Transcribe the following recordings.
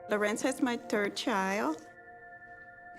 Lorenzo is my third child.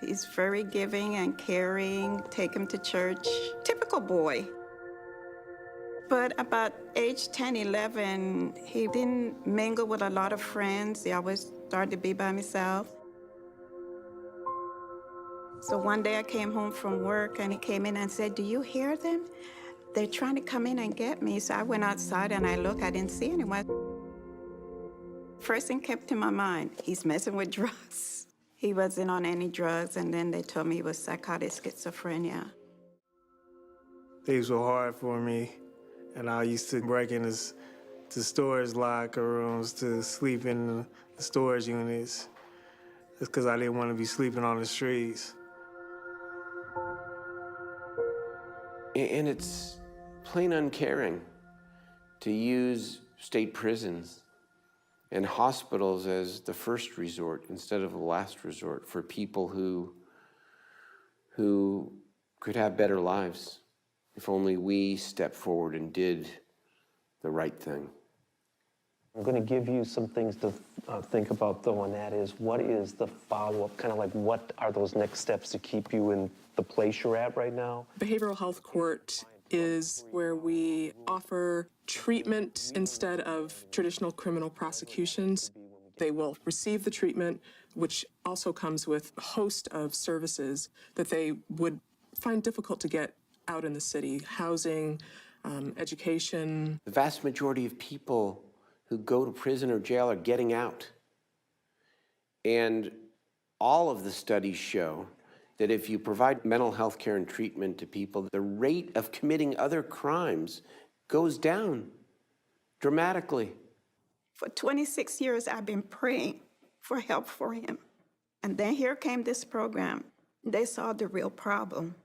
He's very giving and caring, take him to church. Typical boy. But about age 10, 11, he didn't mingle with a lot of friends. He always started to be by himself. So one day I came home from work and he came in and said, "Do you hear them? They're trying to come in and get me." So I went outside and I looked, I didn't see anyone. First thing kept in my mind, he's messing with drugs. He wasn't on any drugs, and then they told me he was psychotic schizophrenia. Things were hard for me, and I used to break into storage locker rooms to sleep in the storage units just because I didn't want to be sleeping on the streets. And it's plain uncaring to use state prisons and hospitals as the first resort instead of the last resort for people who could have better lives if only we stepped forward and did the right thing. I'm going to give you some things to think about, though, and that is, what is the follow-up? Kind of like, what are those next steps to keep you in the place you're at right now? Behavioral health court is where we offer treatment instead of traditional criminal prosecutions. They will receive the treatment, which also comes with a host of services that they would find difficult to get out in the city: housing, education. The vast majority of people who go to prison or jail are getting out. And all of the studies show that if you provide mental health care and treatment to people, the rate of committing other crimes goes down dramatically. For 26 years, I've been praying for help for him. And then here came this program. They saw the real problem.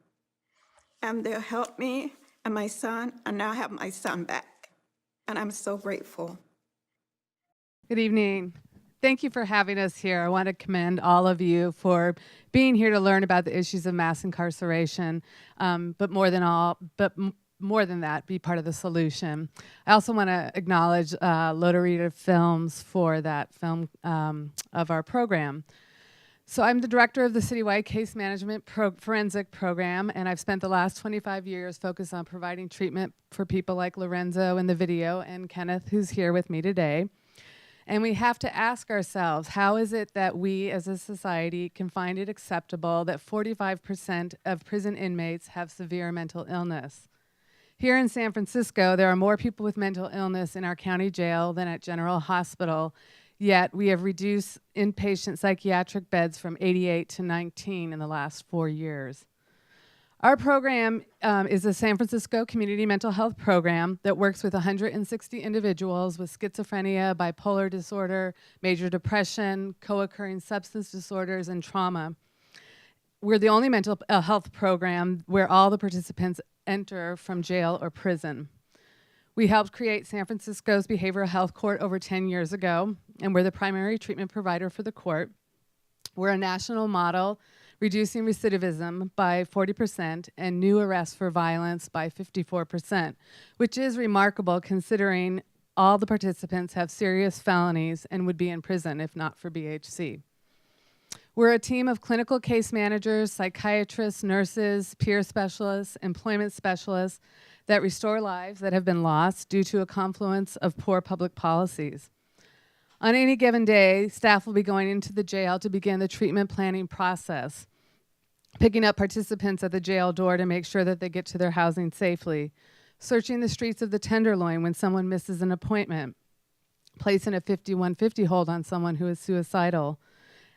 And they helped me and my son, and now I have my son back. And I'm so grateful. Good evening. Thank you for having us here. I want to commend all of you for being here to learn about the issues of mass incarceration, but more than that, be part of the solution. I also want to acknowledge Lotorita Films for that film of our program. So I'm the director of the Citywide Case Management Forensic Program, and I've spent the last 25 years focused on providing treatment for people like Lorenzo in the video and Kenneth, who's here with me today. And we have to ask ourselves, how is it that we as a society can find it acceptable that 45% of prison inmates have severe mental illness? Here in San Francisco, there are more people with mental illness in our county jail than at General Hospital, yet we have reduced inpatient psychiatric beds from 88 to 19 in the last 4 years. Our program is a San Francisco Community Mental Health Program that works with 160 individuals with schizophrenia, bipolar disorder, major depression, co-occurring substance disorders, and trauma. We're the only mental health program where all the participants enter from jail or prison. We helped create San Francisco's Behavioral Health Court over 10 years ago, and we're the primary treatment provider for the court. We're a national model, reducing recidivism by 40% and new arrests for violence by 54%, which is remarkable considering all the participants have serious felonies and would be in prison if not for BHC. We're a team of clinical case managers, psychiatrists, nurses, peer specialists, employment specialists that restore lives that have been lost due to a confluence of poor public policies. On any given day, staff will be going into the jail to begin the treatment planning process, picking up participants at the jail door to make sure that they get to their housing safely, searching the streets of the Tenderloin when someone misses an appointment, placing a 5150 hold on someone who is suicidal,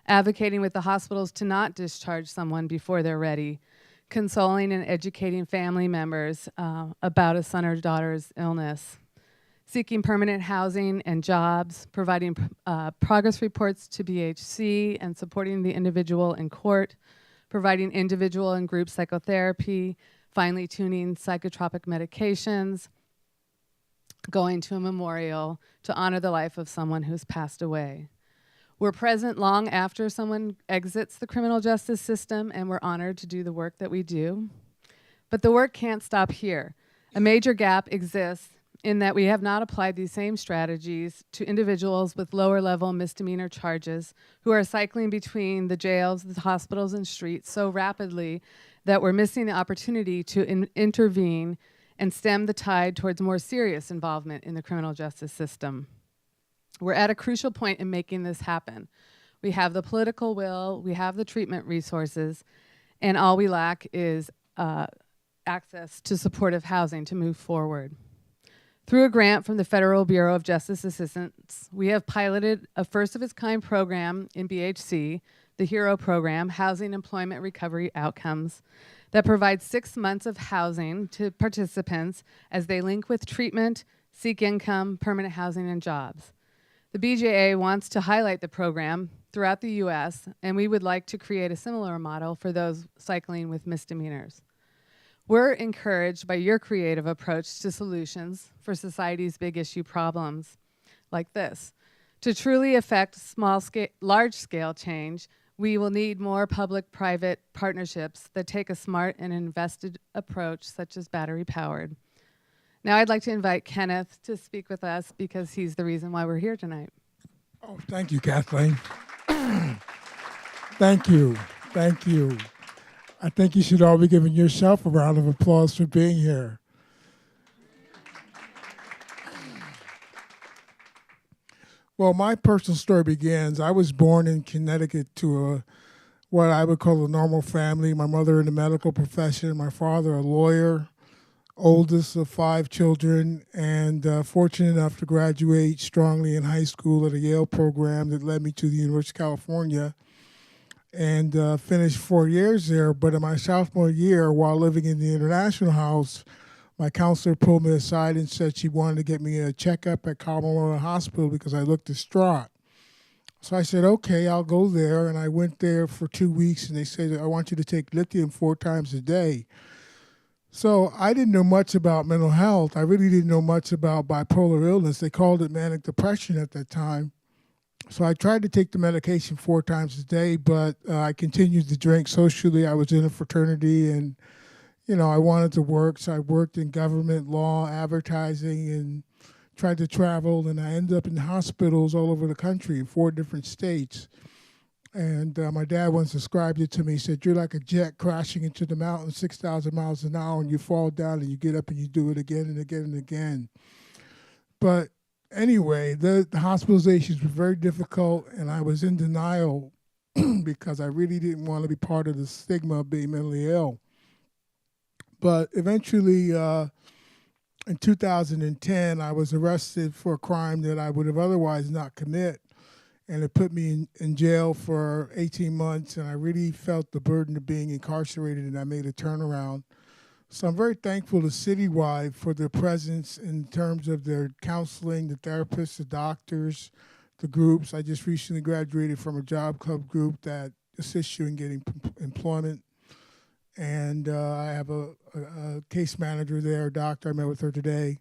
advocating with the hospitals to not discharge someone before they're ready, consoling and educating family members about a son or daughter's illness, seeking permanent housing and jobs, providing progress reports to BHC and supporting the individual in court, providing individual and group psychotherapy, finely tuning psychotropic medications, going to a memorial to honor the life of someone who's passed away. We're present long after someone exits the criminal justice system, and we're honored to do the work that we do. But the work can't stop here. A major gap exists in that we have not applied these same strategies to individuals with lower level misdemeanor charges who are cycling between the jails, the hospitals, and streets so rapidly that we're missing the opportunity to intervene and stem the tide towards more serious involvement in the criminal justice system. We're at a crucial point in making this happen. We have the political will, we have the treatment resources, and all we lack is access to supportive housing to move forward. Through a grant from the Federal Bureau of Justice Assistance, we have piloted a first-of-its-kind program in BHC, the HERO program, Housing Employment Recovery Outcomes, that provides 6 months of housing to participants as they link with treatment, seek income, permanent housing, and jobs. The BJA wants to highlight the program throughout the U.S., and we would like to create a similar model for those cycling with misdemeanors. We're encouraged by your creative approach to solutions for society's big issue problems like this. To truly affect large-scale change, we will need more public-private partnerships that take a smart and invested approach, such as battery-powered. Now I'd like to invite Kenneth to speak with us because he's the reason why we're here tonight. Oh, thank you, Kathleen. Thank you. Thank you. I think you should all be giving yourself a round of applause for being here. Well, my personal story begins. I was born in Connecticut to what I would call a normal family. My mother in the medical profession, my father a lawyer, oldest of 5 children, and fortunate enough to graduate strongly in high school at a Yale program that led me to the University of California, and finished 4 years there. But in my sophomore year, while living in the International House, my counselor pulled me aside and said she wanted to get me a checkup at Colorado Hospital because I looked distraught. So I said, okay, I'll go there. And I went there for 2 weeks, and they said, I want you to take lithium 4 times a day. So I didn't know much about mental health. I really didn't know much about bipolar illness. They called it manic depression at that time. So I tried to take the medication 4 times a day, but I continued to drink socially. I was in a fraternity, and I wanted to work, so I worked in government, law, advertising, and tried to travel, and I ended up in hospitals all over the country in 4 different states. And my dad once described it to me. He said, you're like a jet crashing into the mountain 6,000 miles an hour, and you fall down, and you get up, and you do it again and again and again. But anyway, the hospitalizations were very difficult, and I was in denial because I really didn't want to be part of the stigma of being mentally ill. But eventually, in 2010, I was arrested for a crime that I would have otherwise not commit. And it put me in jail for 18 months, and I really felt the burden of being incarcerated, and I made a turnaround. So I'm very thankful to Citywide for their presence in terms of their counseling, the therapists, the doctors, the groups. I just recently graduated from a job club group that assists you in getting employment. And I have a case manager there, a doctor. I met with her today.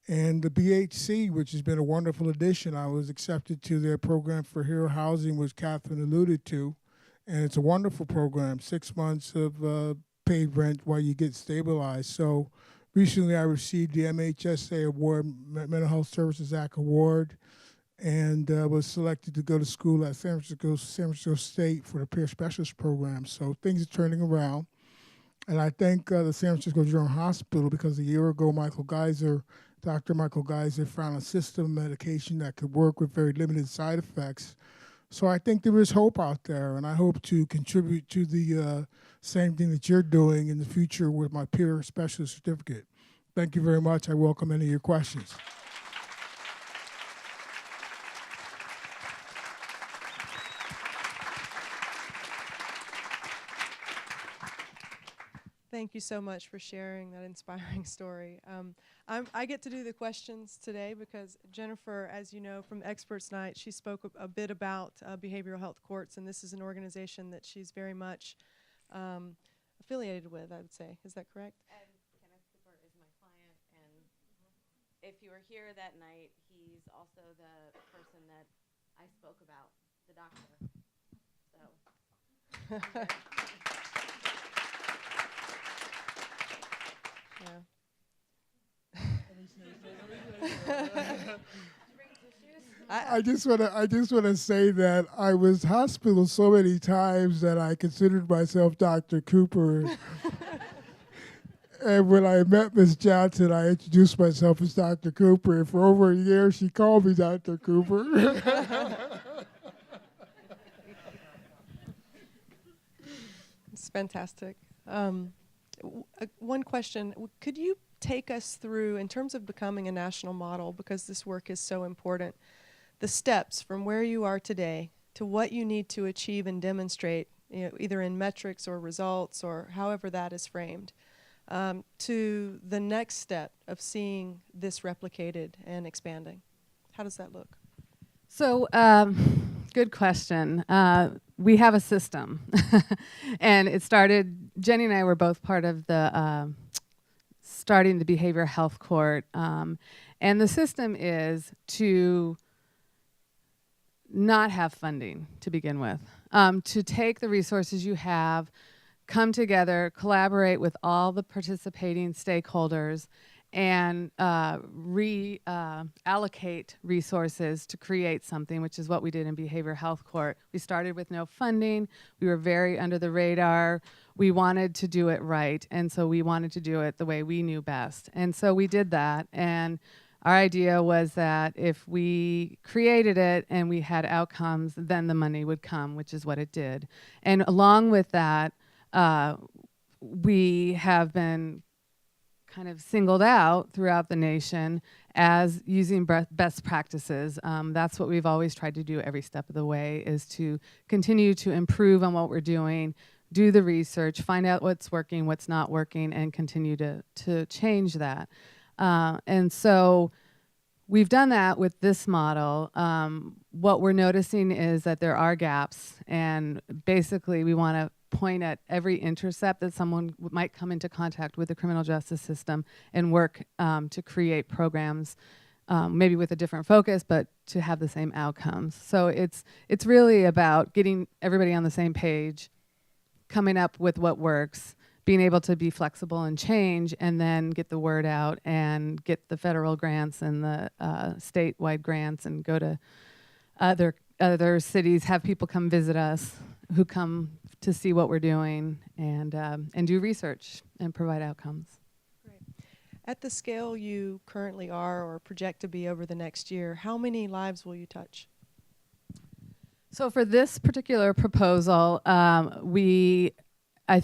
And the BHC, which has been a wonderful addition, I was accepted to their program for Hero Housing, which Catherine alluded to. And it's a wonderful program, 6 months of paid rent while you get stabilized. So recently I received the MHSA award, Mental Health Services Act award, and was selected to go to school at San Francisco State for the peer specialist program. So things are turning around. And I thank the San Francisco General Hospital because a year ago, Dr. Michael Geiser found a system of medication that could work with very limited side effects. So I think there is hope out there, and I hope to contribute to the same thing that you're doing in the future with my peer specialist certificate. Thank you very much. I welcome any of your questions. Thank you so much for sharing that inspiring story. I get to do the questions today because Jennifer, as you know from Experts Night, she spoke a bit about behavioral health courts, and this is an organization that she's very much affiliated with, I would say. Is that correct? And Kenneth Cooper is my client, and if you were here that night, he's also the person that I spoke about, the doctor. So. Yeah. I just want to say that I was hospitalized so many times that I considered myself Dr. Cooper. And when I met Miss Johnson, I introduced myself as Dr. Cooper. And for over a year, she called me Dr. Cooper. It's fantastic. One question, could you take us through, in terms of becoming a national model, because this work is so important, the steps from where you are today to what you need to achieve and demonstrate, either in metrics or results or however that is framed, to the next step of seeing this replicated and expanding? How does that look? So, good question. We have a system, and it started. Jenny and I were both part of the starting the behavioral health court, and the system is to not have funding to begin with, to take the resources you have, come together, collaborate with all the participating stakeholders, and allocate resources to create something, which is what we did in Behavioral Health Court. We started with no funding. We were very under the radar. We wanted to do it right, and so we wanted to do it the way we knew best. And so we did that, and our idea was that if we created it and we had outcomes, then the money would come, which is what it did. And along with that, we have been kind of singled out throughout the nation as using best practices. That's what we've always tried to do every step of the way, is to continue to improve on what we're doing, do the research, find out what's working, what's not working, and continue to change that. And so we've done that with this model. What we're noticing is that there are gaps, and basically we want to point at every intercept that someone might come into contact with the criminal justice system and work to create programs, maybe with a different focus, but to have the same outcomes. So it's really about getting everybody on the same page, coming up with what works, being able to be flexible and change, and then get the word out and get the federal grants and the statewide grants, and go to other cities, have people come visit us who come to see what we're doing, and do research and provide outcomes. Great. At the scale you currently are or project to be over the next year, how many lives will you touch? So for this particular proposal, I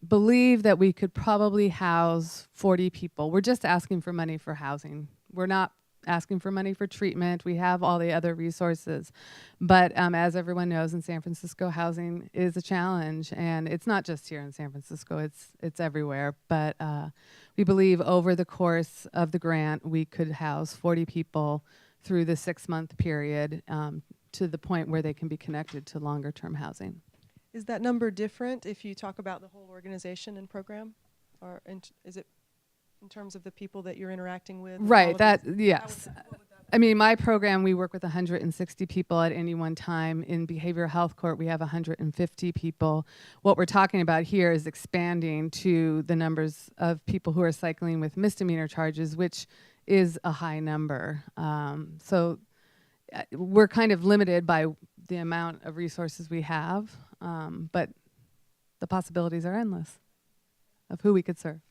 believe that we could probably house 40 people. We're just asking for money for housing. We're not asking for money for treatment. We have all the other resources. But as everyone knows, in San Francisco, housing is a challenge. And it's not just here in San Francisco, it's everywhere. But we believe over the course of the grant, we could house 40 people through the 6-month period, to the point where they can be connected to longer term housing. Is that number different if you talk about the whole organization and program? Or is it in terms of the people that you're interacting with? Right, yes. I mean, my program, we work with 160 people at any one time. In Behavioral Health Court, we have 150 people. What we're talking about here is expanding to the numbers of people who are cycling with misdemeanor charges, which is a high number. So we're kind of limited by the amount of resources we have, but the possibilities are endless of who we could serve.